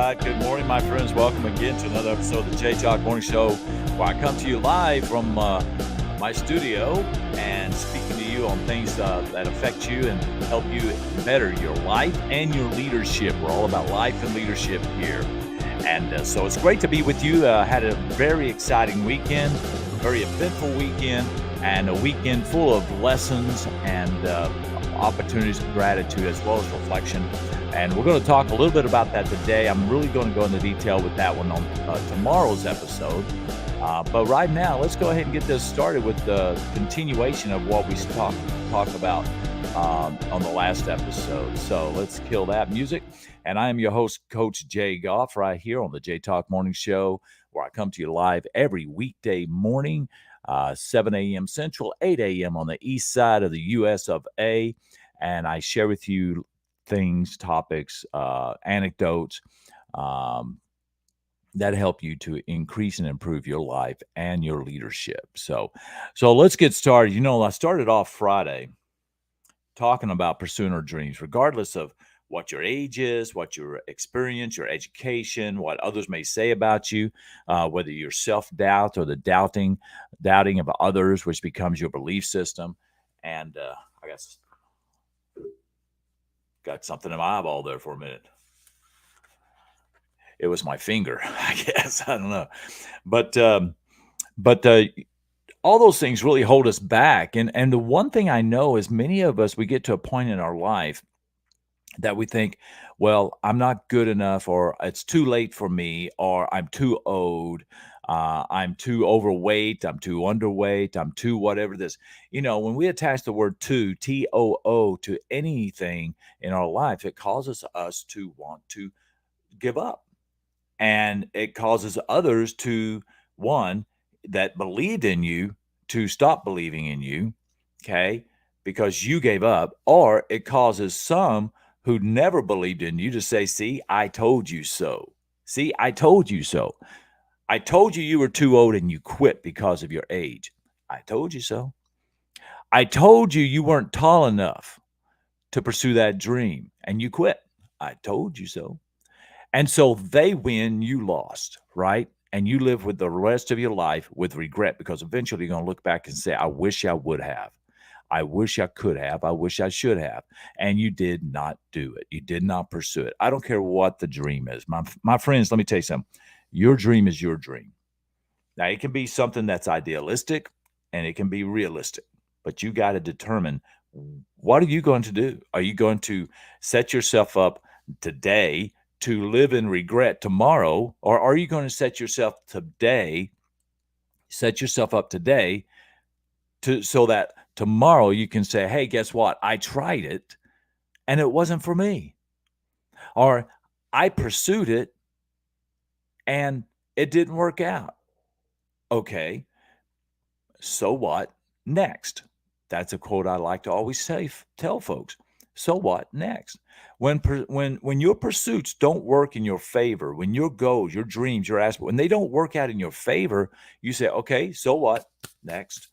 right. Good morning, my friends. Welcome again to another episode of the J-Talk Morning Show, where I come to you live from my studio and speaking to you on things that affect you and help you better your life and your leadership. We're all about life and leadership here. And so it's great to be with you. Had a very exciting weekend, very eventful weekend, and a weekend full of lessons and opportunities of gratitude as well as reflection. And we're going to talk a little bit about that today. I'm really going to go into detail with that one on tomorrow's episode. But right now, let's go ahead and get this started with the continuation of what we talk about on the last episode. So let's kill that music. And I am your host, Coach Jay Goff, right here on the J Talk Morning Show, where I come to you live every weekday morning, 7 a.m. Central, 8 a.m. on the east side of the U.S. of A. And I share with you things, topics, anecdotes that help you to increase and improve your life and your leadership. So let's get started. You know, I started off Friday talking about pursuing our dreams, regardless of what your age is, what your experience, your education, what others may say about you, whether your self-doubt or the doubting of others, which becomes your belief system. And I guess got something in my eyeball there for a minute. It was my finger, I guess. I don't know. But all those things really hold us back. And the one thing I know is many of us, we get to a point in our life that we think, well, I'm not good enough, or it's too late for me, or I'm too old, I'm too overweight, I'm too underweight, I'm too whatever this. You know, when we attach the word to, T-O-O, to anything in our life, it causes us to want to give up. And it causes others to, one, that believed in you to stop believing in you, okay, because you gave up. Or it causes some who never believed in you to say, see, I told you so. See, I told you so. I told you you were too old and you quit because of your age. I told you so. I told you you weren't tall enough to pursue that dream and you quit. I told you so. And so they win, you lost, right? And you live with the rest of your life with regret, because eventually you're going to look back and say, I wish I would have. I wish I could have. I wish I should have. And you did not do it. You did not pursue it. I don't care what the dream is. My friends, let me tell you something. Your dream is your dream. Now, it can be something that's idealistic and it can be realistic, but you got to determine, what are you going to do? Are you going to set yourself up today to live in regret tomorrow, or are you going to set yourself up today so that tomorrow you can say, hey, guess what? I tried it and it wasn't for me. Or I pursued it and it didn't work out. Okay, so what next? That's a quote I like to always tell folks. So what next? When your pursuits don't work in your favor, when your goals, your dreams, your aspirations, when they don't work out in your favor, you say, okay, so what next?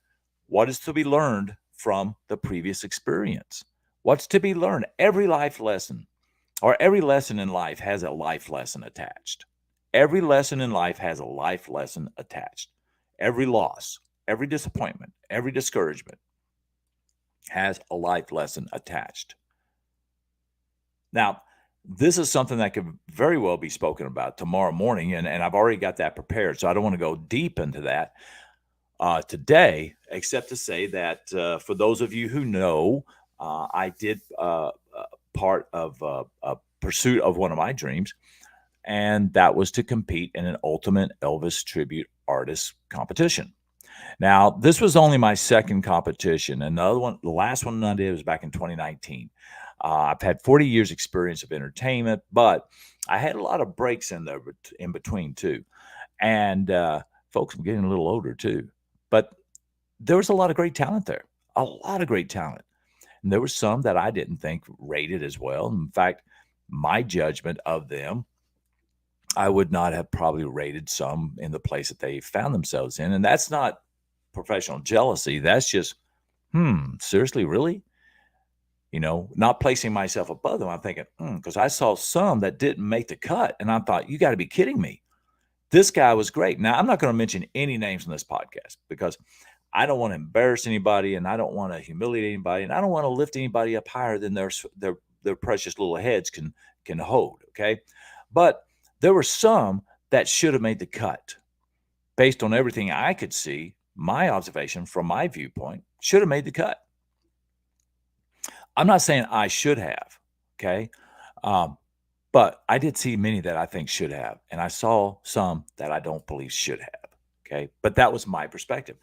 What is to be learned from the previous experience? What's to be learned? Every life lesson, or every lesson in life, has a life lesson attached. Every lesson in life has a life lesson attached. Every loss, every disappointment, every discouragement has a life lesson attached. Now, this is something that could very well be spoken about tomorrow morning, and I've already got that prepared, so I don't want to go deep into that today, except to say that for those of you who know, I did part of a pursuit of one of my dreams, and that was to compete in an Ultimate Elvis Tribute Artist competition. Now, this was only my second competition, and the last one I did was back in 2019. I've had 40 years experience of entertainment, but I had a lot of breaks in there in between too. And folks, I'm getting a little older too, but there was a lot of great talent there, a lot of great talent. And there were some that I didn't think rated as well. In fact, my judgment of them, I would not have probably rated some in the place that they found themselves in. And that's not professional jealousy. That's just, seriously, really? not placing myself above them. I'm thinking, because I saw some that didn't make the cut, and I thought, you got to be kidding me. This guy was great. Now, I'm not going to mention any names on this podcast because I don't want to embarrass anybody, and I don't want to humiliate anybody, and I don't want to lift anybody up higher than their precious little heads can hold. Okay, but there were some that should have made the cut based on everything I could see. My observation from my viewpoint should have made the cut. I'm not saying I should have. Okay, um, but I did see many that I think should have, and I saw some that I don't believe should have. Okay, but that was my perspective.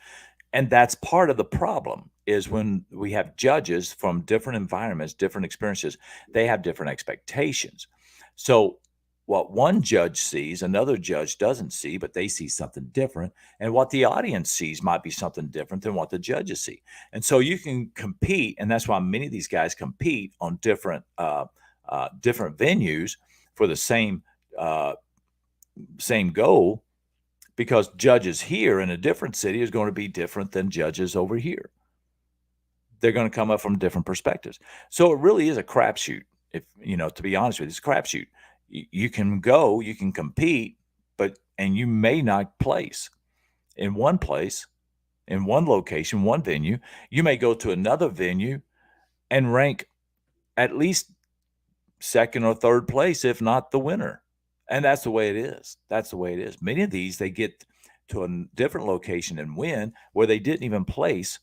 And that's part of the problem is when we have judges from different environments, different experiences, they have different expectations. So what one judge sees, another judge doesn't see, but they see something different. And what the audience sees might be something different than what the judges see. And so you can compete, and that's why many of these guys compete on different venues for the same goal, because judges here in a different city is going to be different than judges over here. They're going to come up from different perspectives. So it really is a crapshoot. If to be honest with you, it's a crapshoot. You can go, you can compete, and you may not place in one place, in one location, one venue. You may go to another venue and rank at least second or third place, if not the winner. And that's the way it is. That's the way it is. Many of these, they get to a different location and win where they didn't even place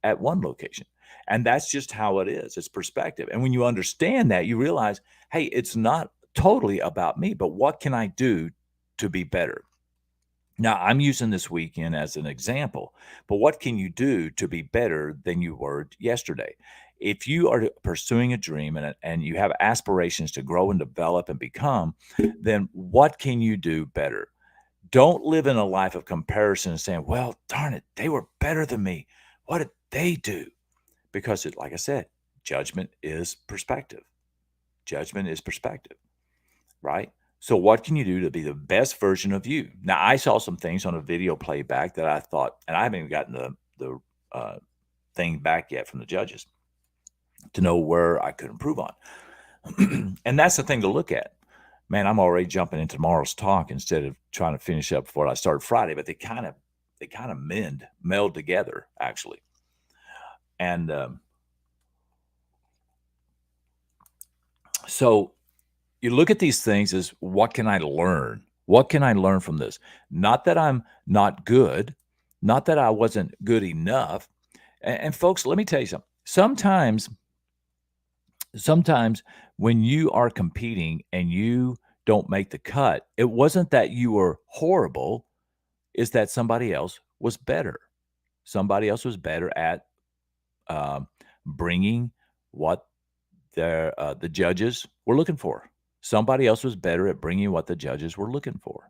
at one location. And that's just how it is. It's perspective. And when you understand that, you realize, hey, it's not totally about me, but what can I do to be better? Now, I'm using this weekend as an example, but what can you do to be better than you were yesterday? If you are pursuing a dream and you have aspirations to grow and develop and become, then what can you do better? Don't live in a life of comparison and saying, well, darn it, they were better than me. What did they do? Because like I said, judgment is perspective. Judgment is perspective, right? So what can you do to be the best version of you? Now, I saw some things on a video playback that I thought, and I haven't even gotten the thing back yet from the judges to know where I could improve on. And that's the thing to look at. Man, I'm already jumping into tomorrow's talk instead of trying to finish up before I start Friday, but they kind of meld together actually. And so you look at these things as, what can I learn? What can I learn from this? Not that I'm not good, not that I wasn't good enough. And folks, let me tell you something. Sometimes when you are competing and you don't make the cut, it wasn't that you were horrible, it's that somebody else was better. Somebody else was better at bringing what the judges were looking for. Somebody else was better at bringing what the judges were looking for.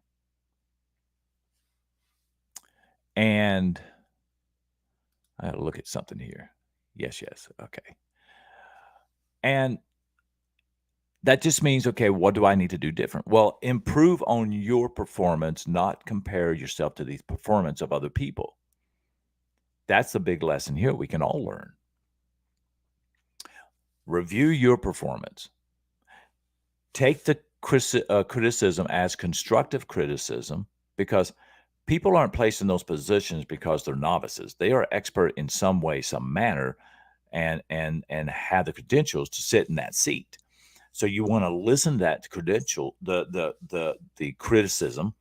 And I gotta look at something here. Yes. Okay. And that just means, okay, what do I need to do different? Well, improve on your performance, not compare yourself to the performance of other people. That's the big lesson here we can all learn. Review your performance. Take the criticism as constructive criticism, because people aren't placed in those positions because they're novices. They are expert in some way, some manner, and have the credentials to sit in that seat. So you want to listen to that credential, the criticism,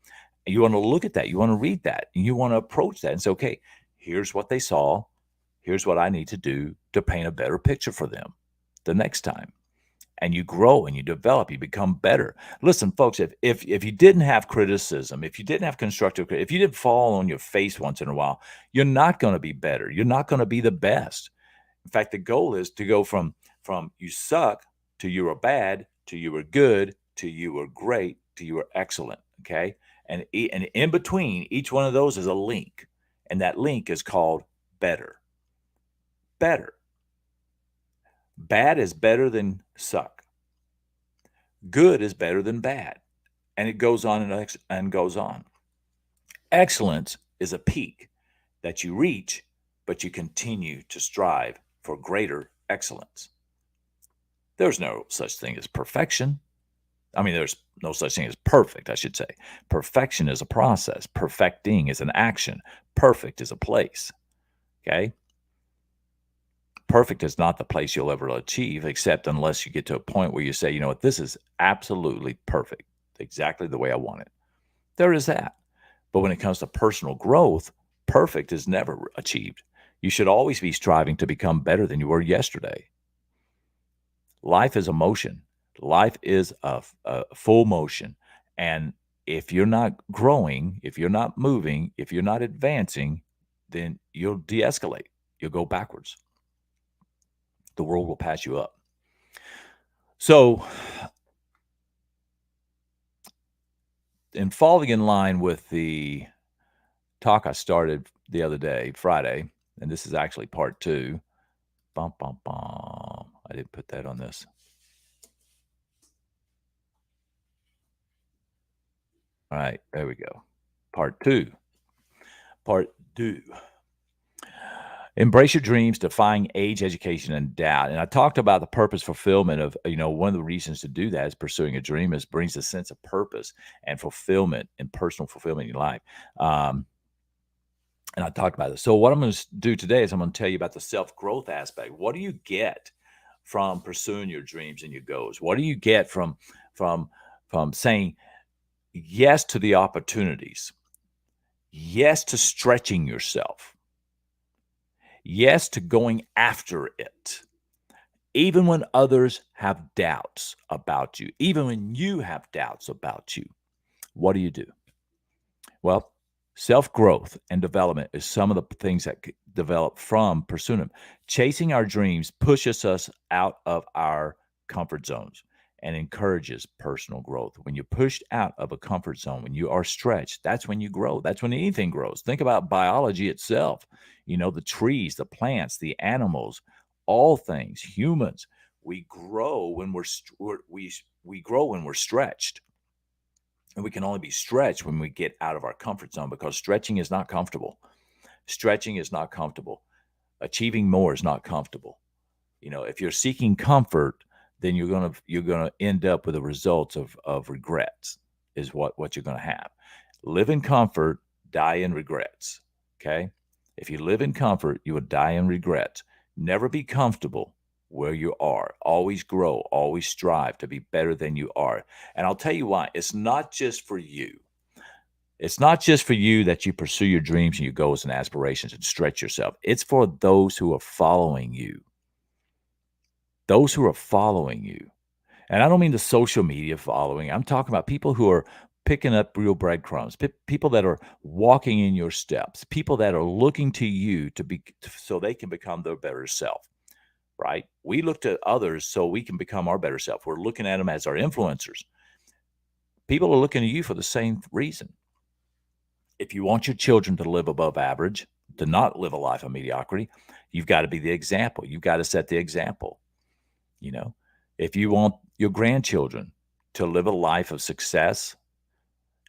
and you want to look at that. You want to read that, and you want to approach that and say, okay, here's what they saw. Here's what I need to do to paint a better picture for them the next time. And you grow and you develop, you become better. Listen, folks, if you didn't have criticism, if you didn't have constructive, if you didn't fall on your face once in a while, you're not going to be better. You're not going to be the best. In fact, the goal is to go from you suck to you are bad to you are good to you are great to you are excellent. Okay, and in between each one of those is a link, and that link is called better. Better. Bad is better than suck. Good is better than bad. And it goes on and goes on. Excellence is a peak that you reach, but you continue to strive for greater excellence. There's no such thing as perfection. I mean, there's no such thing as perfect, I should say. Perfection is a process. Perfecting is an action. Perfect is a place. Okay. Perfect is not the place you'll ever achieve, except unless you get to a point where you say, you know what, this is absolutely perfect, exactly the way I want it. There is that. But when it comes to personal growth, perfect is never achieved. You should always be striving to become better than you were yesterday. Life is a motion. Life is a full motion. And if you're not growing, if you're not moving, if you're not advancing, then you'll de escalate. You'll go backwards. The world will pass you up. So, in falling in line with the talk I started the other day, Friday, and this is actually part two. Bum, bum, bum. I didn't put that on this. All right, there we go. Part two. Part two. Embrace your dreams, defying age, education, and doubt. And I talked about the purpose fulfillment of, one of the reasons to do that is pursuing a dream is brings a sense of purpose and fulfillment and personal fulfillment in your life. And I talked about this. So what I'm going to do today is I'm going to tell you about the self-growth aspect. What do you get from pursuing your dreams and your goals? What do you get from saying yes to the opportunities? Yes to stretching yourself. Yes to going after it. Even when others have doubts about you, even when you have doubts about you, what do you do? Well, self-growth and development is some of the things that develop from pursuing them. Chasing our dreams pushes us out of our comfort zones and encourages personal growth. When you're pushed out of a comfort zone, when you are stretched, that's when you grow. That's when anything grows. Think about biology itself. The trees, the plants, the animals, all things, humans. We grow when we grow when we're stretched. And we can only be stretched when we get out of our comfort zone because stretching is not comfortable. Stretching is not comfortable. Achieving more is not comfortable. If you're seeking comfort, then you're gonna end up with the results of regrets, is what you're gonna have. Live in comfort, die in regrets. Okay? If you live in comfort, you will die in regrets. Never be comfortable where you are. Always grow, always strive to be better than you are. And I'll tell you why. It's not just for you. It's not just for you that you pursue your dreams and your goals and aspirations and stretch yourself. It's for those who are following you. Those who are following you. And I don't mean the social media following. I'm talking about people who are picking up real breadcrumbs, people that are walking in your steps, people that are looking to you so they can become their better self. Right? We look to others so we can become our better self. We're looking at them as our influencers. People are looking to you for the same reason. If you want your children to live above average, to not live a life of mediocrity, you've got to be the example. You've got to set the example. If you want your grandchildren to live a life of success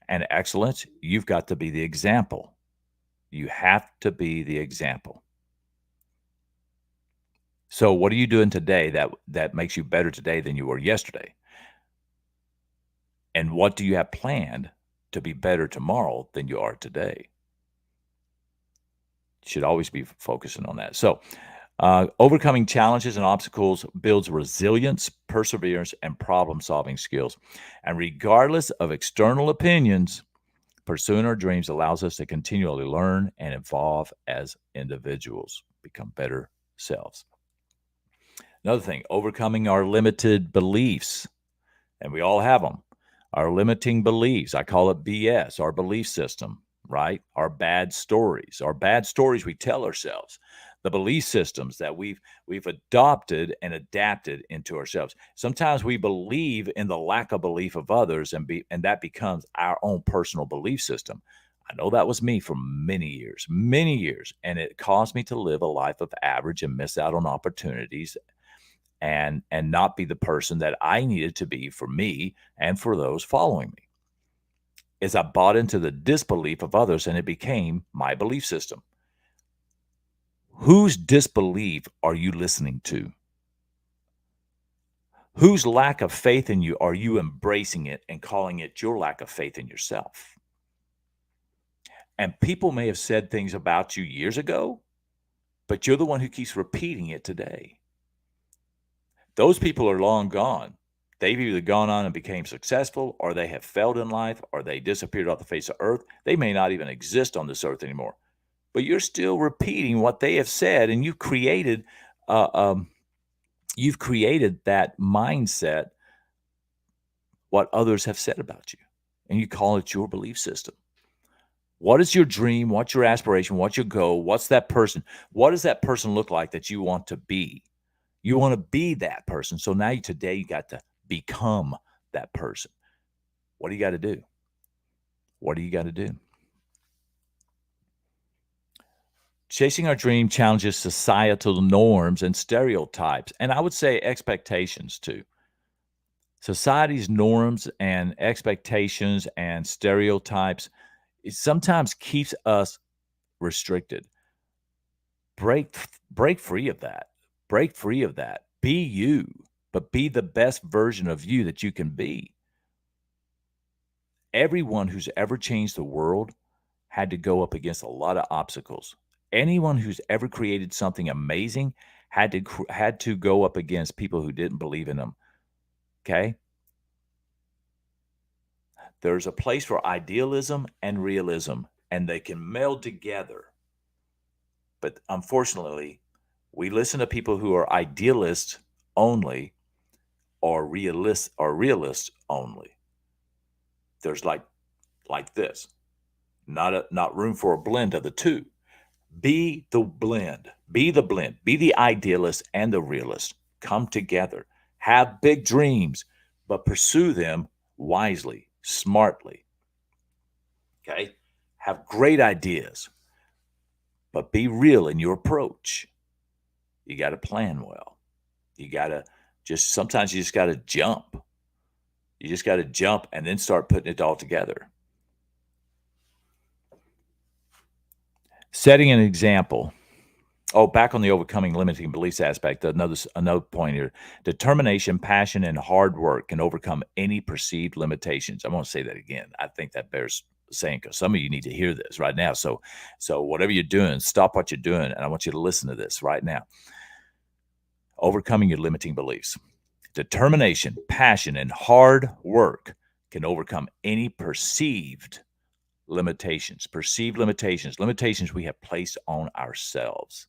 and excellence, you've got to be the example. You have to be the example. So what are you doing today that makes you better today than you were yesterday? And what do you have planned to be better tomorrow than you are today? You should always be focusing on that. So, overcoming challenges and obstacles builds resilience, perseverance, and problem-solving skills. And regardless of external opinions, pursuing our dreams allows us to continually learn and evolve as individuals, become better selves. Another thing, overcoming our limited beliefs, and we all have them. Our limiting beliefs, I call it BS, our belief system, right? Our bad stories we tell ourselves, the belief systems that we've adopted and adapted into ourselves. Sometimes we believe in the lack of belief of others, and that becomes our own personal belief system. I know that was me for many years, and it caused me to live a life of average and miss out on opportunities and not be the person that I needed to be for me and for those following me. As I bought into the disbelief of others and it became my belief system. Whose disbelief are you listening to? Whose lack of faith in you are you embracing it and calling it your lack of faith in yourself? And people may have said things about you years ago, but you're the one who keeps repeating it today. Those people are long gone. They've either gone on and became successful, or they have failed in life, or they disappeared off the face of earth. They may not even exist on this earth anymore. But you're still repeating what they have said, and uh, um, you've created that mindset, what others have said about you, and you call it your belief system. What is your dream? What's your aspiration? What's your goal? What's that person? What does that person look like that you want to be? You want to be that person. So now today you got to become that person. What do you got to do? What do you got to do? Chasing our dream challenges societal norms and stereotypes, and I would say expectations too. Society's norms and expectations and stereotypes, it sometimes keeps us restricted. Break free of that. Break free of that. Be you, but be the best version of you that you can be. Everyone who's ever changed the world had to go up against a lot of obstacles. Anyone who's ever created something amazing had to go up against people who didn't believe in them. Okay? There's a place for idealism and realism, and they can meld together. But unfortunately, we listen to people who are idealists only, or realists only. There's like this, not room for a blend of the two. Be the blend. Be the blend. Be the idealist and the realist. Come together. Have big dreams, but pursue them wisely, smartly. Okay? Have great ideas, but be real in your approach. You got to plan well. You got to sometimes you just got to jump. You just got to jump and then start putting it all together. Setting an example. Oh, back on the overcoming limiting beliefs aspect, another point here. Determination, passion, and hard work can overcome any perceived limitations. I'm going to say that again. I think that bears saying, because some of you need to hear this right now. So whatever you're doing, stop what you're doing, and I want you to listen to this right now. Overcoming your limiting beliefs. Determination, passion, and hard work can overcome any perceived limitations we have placed on ourselves.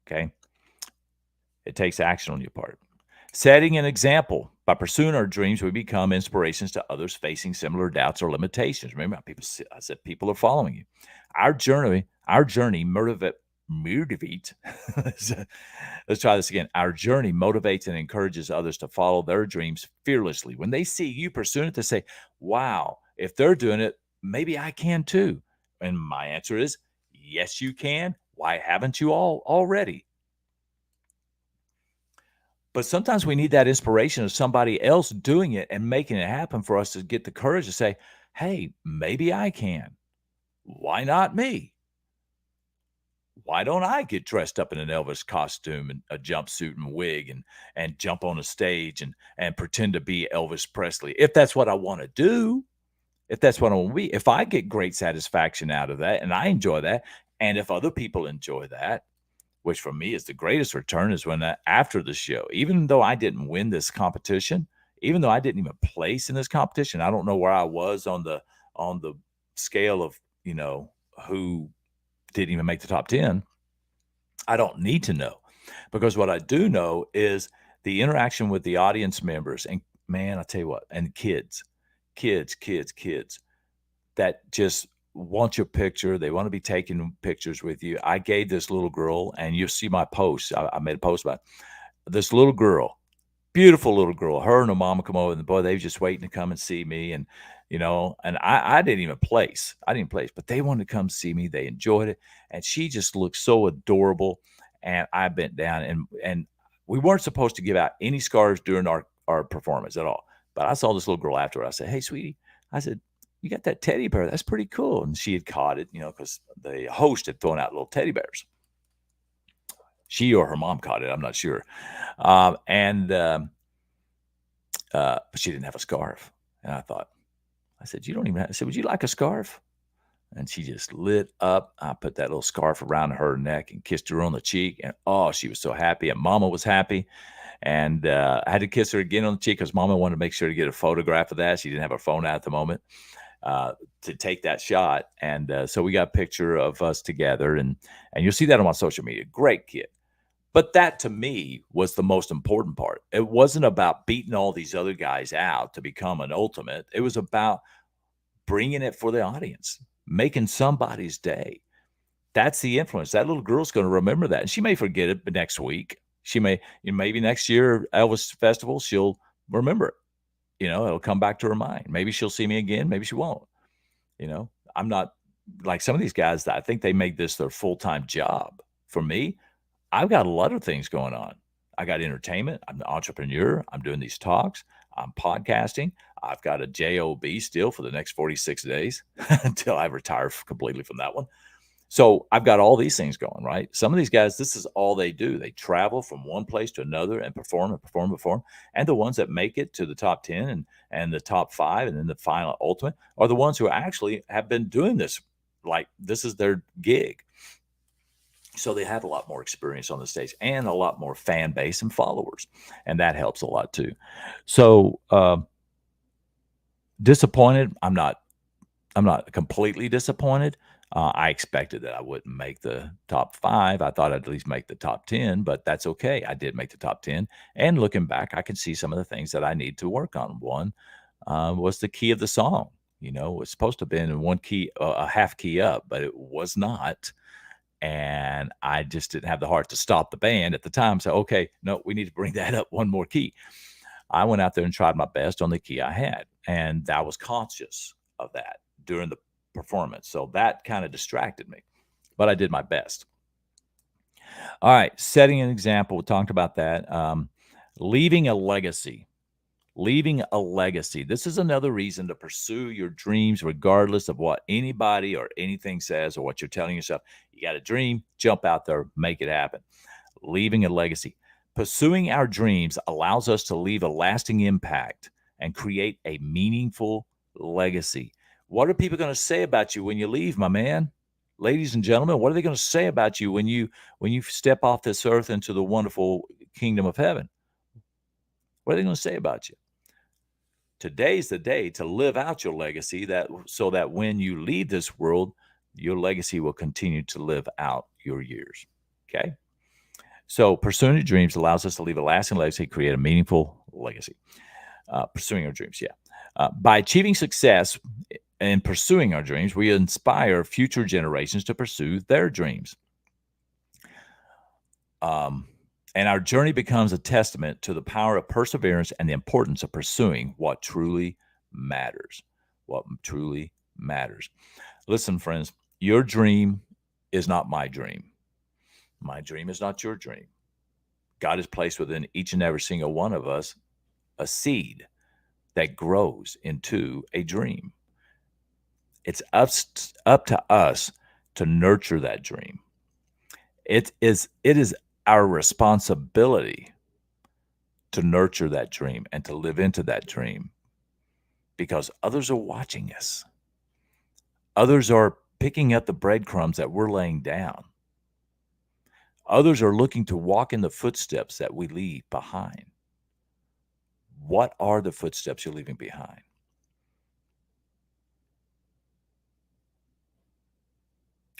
Okay? It takes action on your part. Setting an example. By pursuing our dreams, we become inspirations to others facing similar doubts or limitations. Remember how I said people are following you. Our journey motivate. Let's try this again. Our journey motivates and encourages others to follow their dreams fearlessly. When they see you pursuing it, they say, wow, if they're doing it, maybe I can too. And my answer is, yes, you can. Why haven't you all already? But sometimes we need that inspiration of somebody else doing it and making it happen for us to get the courage to say, hey, maybe I can. Why not me? Why don't I get dressed up in an Elvis costume and a jumpsuit and wig and jump on a stage and pretend to be Elvis Presley? If that's what I want to do, if that's what I want to be, if I get great satisfaction out of that and I enjoy that, and if other people enjoy that, which for me is the greatest return, is when after the show, even though I didn't win this competition, even though I didn't even place in this competition, I don't know where I was on the scale of, who didn't even make the top 10. I don't need to know, because what I do know is the interaction with the audience members, and man, I tell you what, and kids that just want your picture. They want to be taking pictures with you. I gave this little girl, and you'll see my post. I made a post about this little girl, beautiful little girl. Her and her mama come over, and boy, they were just waiting to come and see me. And and I didn't even place. But they wanted to come see me. They enjoyed it, and she just looked so adorable. And I bent down, and we weren't supposed to give out any scarves during our performance at all. But I saw this little girl afterward. I said, "Hey, sweetie," I said, "you got that teddy bear? That's pretty cool." And she had caught it, because the host had thrown out little teddy bears. She or her mom caught it. I'm not sure. And but she didn't have a scarf. And I said, you don't even have, I said, would you like a scarf? And she just lit up. I put that little scarf around her neck and kissed her on the cheek. And oh, she was so happy. And Mama was happy. And I had to kiss her again on the cheek because Mama wanted to make sure to get a photograph of that. She didn't have her phone out at the moment to take that shot. And so we got a picture of us together. And you'll see that on my social media. Great kid. But that to me was the most important part. It wasn't about beating all these other guys out to become an ultimate. It was about bringing it for the audience, making somebody's day. That's the influence. That little girl's going to remember that. And she may forget it next week. She may, maybe next year, Elvis Festival, she'll remember it. It'll come back to her mind. Maybe she'll see me again. Maybe she won't. I'm not like some of these guys that I think they make this their full-time job. For me, I've got a lot of things going on. I got entertainment. I'm an entrepreneur. I'm doing these talks. I'm podcasting. I've got a job still for the next 46 days until I retire completely from that one. So I've got all these things going, right? Some of these guys, this is all they do. They travel from one place to another and perform and perform and perform. And the ones that make it to the top 10 and the top 5 and then the final ultimate are the ones who actually have been doing this. Like this is their gig. So they have a lot more experience on the stage and a lot more fan base and followers. And that helps a lot too. So disappointed. I'm not completely disappointed. I expected that I wouldn't make the top 5. I thought I'd at least make the top 10, but that's okay. I did make the top 10. And looking back, I can see some of the things that I need to work on. One was the key of the song. It was supposed to have been in one key, a half key up, but it was not. And I just didn't have the heart to stop the band at the time. So, okay, no, we need to bring that up one more key. I went out there and tried my best on the key I had. And I was conscious of that during the performance. So that kind of distracted me, but I did my best. All right. Setting an example. We talked about that. Leaving a legacy. Leaving a legacy. This is another reason to pursue your dreams, regardless of what anybody or anything says or what you're telling yourself. You got a dream, jump out there, make it happen. Leaving a legacy. Pursuing our dreams allows us to leave a lasting impact and create a meaningful legacy. What are people going to say about you when you leave, my man? Ladies and gentlemen, what are they going to say about you when you step off this earth into the wonderful kingdom of heaven? What are they going to say about you? Today's the day to live out your legacy so that when you leave this world, your legacy will continue to live out your years. Okay? So pursuing your dreams allows us to leave a lasting legacy, create a meaningful legacy. Pursuing our dreams, yeah. By achieving success in pursuing our dreams, we inspire future generations to pursue their dreams. And our journey becomes a testament to the power of perseverance and the importance of pursuing what truly matters. What truly matters. Listen, friends, your dream is not my dream. My dream is not your dream. God has placed within each and every single one of us a seed that grows into a dream. It's up to us to nurture that dream. It is our responsibility to nurture that dream and to live into that dream because others are watching us. Others are picking up the breadcrumbs that we're laying down. Others are looking to walk in the footsteps that we leave behind. What are the footsteps you're leaving behind?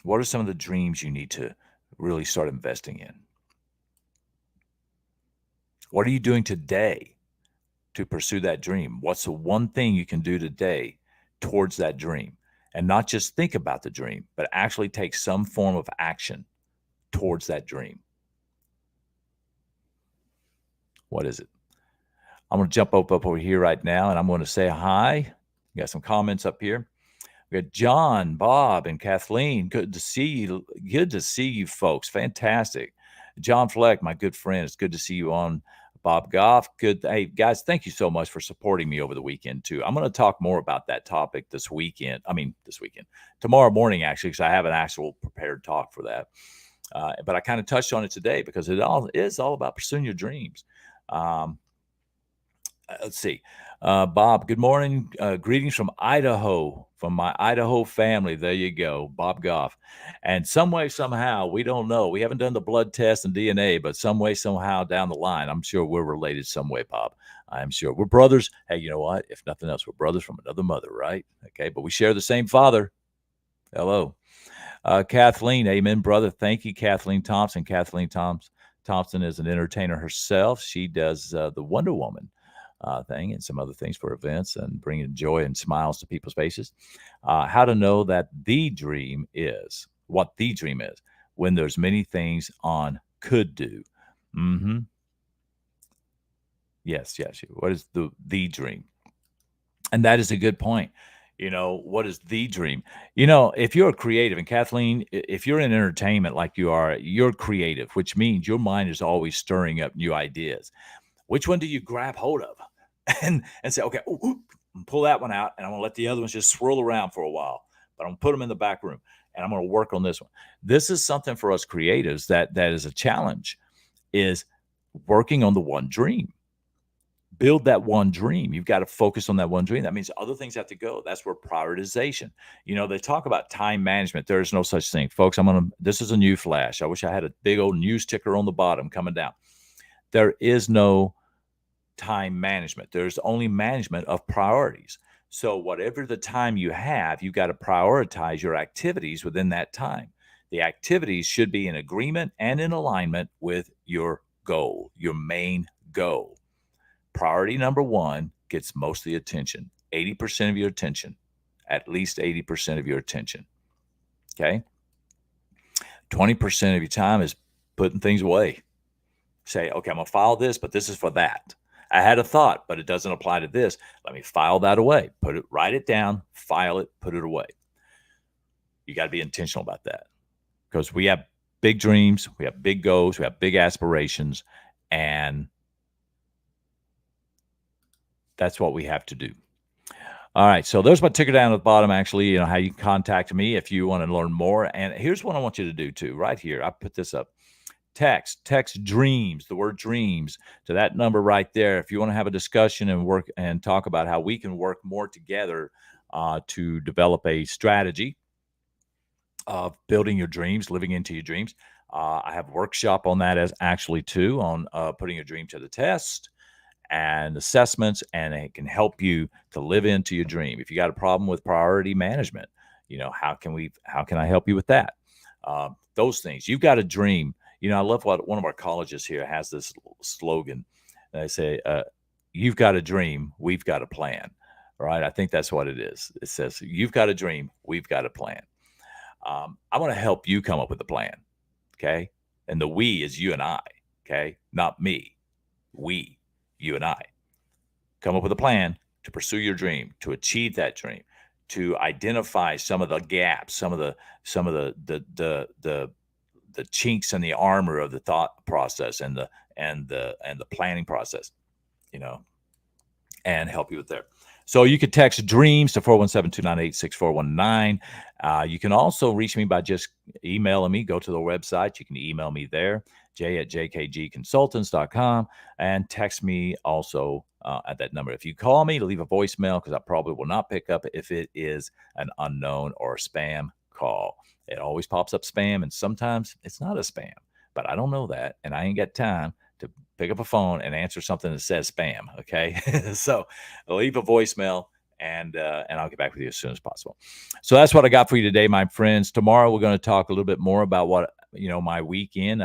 What are some of the dreams you need to really start investing in? What are you doing today to pursue that dream? What's the one thing you can do today towards that dream? And not just think about the dream, but actually take some form of action towards that dream. What is it? I'm going to jump up over here right now, and I'm going to say hi. We got some comments up here. We got John, Bob, and Kathleen. Good to see you. Good to see you folks. Fantastic. John Fleck, my good friend. It's good to see you on. Bob Goff. Good. Hey, guys, thank you so much for supporting me over the weekend, too. I'm going to talk more about that topic this weekend. Tomorrow morning, actually, because I have an actual prepared talk for that. But I kind of touched on it today because it all is all about pursuing your dreams. Um, let's see. Bob, good morning. Greetings from Idaho, from my Idaho family. There you go, Bob Goff. And some way, somehow, we don't know. We haven't done the blood test and DNA, but some way, somehow down the line, I'm sure we're related some way, Bob. I'm sure we're brothers. Hey, you know what? If nothing else, we're brothers from another mother, right? Okay, but we share the same father. Hello. Kathleen, amen, brother. Thank you, Kathleen Thompson. Thompson is an entertainer herself. She does the Wonder Woman thing and some other things for events and bringing joy and smiles to people's faces. How to know that the dream is what the dream is when there's many things on could do. Mm-hmm. Yes. What is the dream? And that is a good point. What is the dream? If you're creative, and Kathleen, if you're in entertainment like you are, you're creative, which means your mind is always stirring up new ideas. Which one do you grab hold of and say, okay, pull that one out, and I'm going to let the other ones just swirl around for a while, but I'm going to put them in the back room, and I'm going to work on this one. This is something for us creatives that is a challenge, is working on the one dream. Build that one dream. You've got to focus on that one dream. That means other things have to go. That's where prioritization. They talk about time management. There is no such thing, folks. This is a new flash. I wish I had a big old news ticker on the bottom coming down. There is no time management. There's only management of priorities. So whatever the time you have, you've got to prioritize your activities within that time. The activities should be in agreement and in alignment with your goal, your main goal. Priority number one gets most of the attention, 80% of your attention, at least 80% of your attention. Okay. 20% of your time is putting things away. Say, okay, I'm going to file this, but this is for that. I had a thought, but it doesn't apply to this. Let me file that away. Write it down, file it, put it away. You got to be intentional about that, because we have big dreams, we have big goals, we have big aspirations, and that's what we have to do. All right, so there's my ticker down at the bottom, actually, how you can contact me if you want to learn more. And here's what I want you to do too, right here. I put this up. Text dreams, the word dreams, to that number right there. If you want to have a discussion and work and talk about how we can work more together to develop a strategy of building your dreams, living into your dreams. I have a workshop on that as actually too, on putting your dream to the test and assessments, and it can help you to live into your dream. If you got a problem with priority management, how can I help you with that? Those things. You've got a dream. I love what one of our colleges here has this slogan. They say, you've got a dream, we've got a plan. Right? I think that's what it is. It says, you've got a dream, we've got a plan. I want to help you come up with a plan. Okay. And the we is you and I. Okay. Not me. We, you and I. Come up with a plan to pursue your dream, to achieve that dream, to identify some of the gaps, some of the chinks in the armor of the thought process and the planning process, and help you with there. So you could text dreams to 417-298-6419. You can also reach me by just emailing me. Go to the website. You can email me there, j@jkgconsultants.com, and text me also at that number. If you call me, leave a voicemail, because I probably will not pick up if it is an unknown or a spam call. It always pops up spam, and sometimes it's not a spam, but I don't know that, and I ain't got time to pick up a phone and answer something that says spam. Okay. So leave a voicemail, and I'll get back with you as soon as possible. So that's what I got for you today, my friends. Tomorrow, we're going to talk a little bit more about what, my weekend,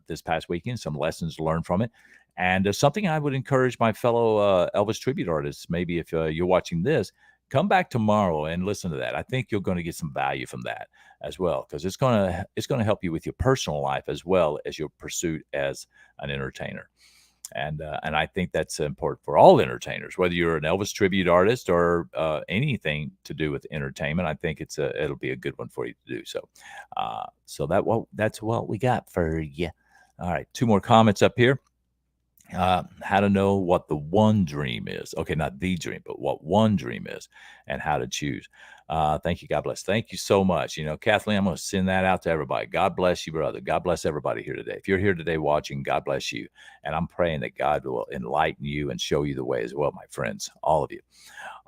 this past weekend, some lessons learned from it. And something I would encourage my fellow Elvis tribute artists, maybe if you're watching this, come back tomorrow and listen to that. I think you're going to get some value from that as well, because it's going to help you with your personal life as well as your pursuit as an entertainer. And I think that's important for all entertainers, whether you're an Elvis tribute artist or anything to do with entertainment. I think it'll be a good one for you to do. So, that's what we got for you. All right, 2 more comments up here. how to know what the one dream is. Okay, not the dream, but what one dream is and how to choose. Thank you. God bless. Thank you so much. Kathleen, I'm going to send that out to everybody. God bless you, brother. God bless everybody here today. If you're here today watching, God bless you. And I'm praying that God will enlighten you and show you the way as well, my friends, all of you.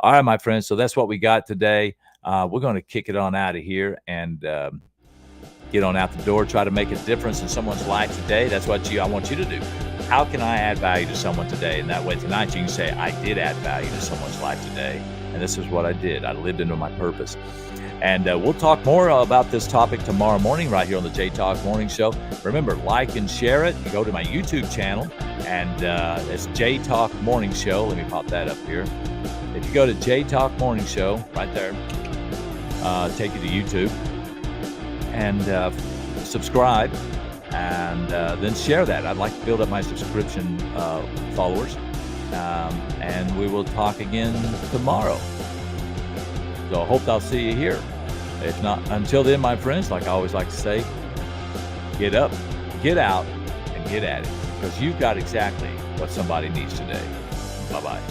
All right, my friends. So that's what we got today. We're going to kick it on out of here and get on out the door, try to make a difference in someone's life today. That's what I want you to do. How can I add value to someone today? And that way tonight you can say, I did add value to someone's life today. And this is what I did. I lived into my purpose. And we'll talk more about this topic tomorrow morning right here on the J Talk Morning Show. Remember, like and share it. You go to my YouTube channel, and it's J Talk Morning Show. Let me pop that up here. If you go to J Talk Morning Show right there, take you to YouTube. And subscribe, and then share that. I'd like to build up my subscription followers, and we will talk again tomorrow. So I hope I'll see you here. If not, until then, my friends, like I always like to say, get up, get out, and get at it, because you've got exactly what somebody needs today. Bye-bye.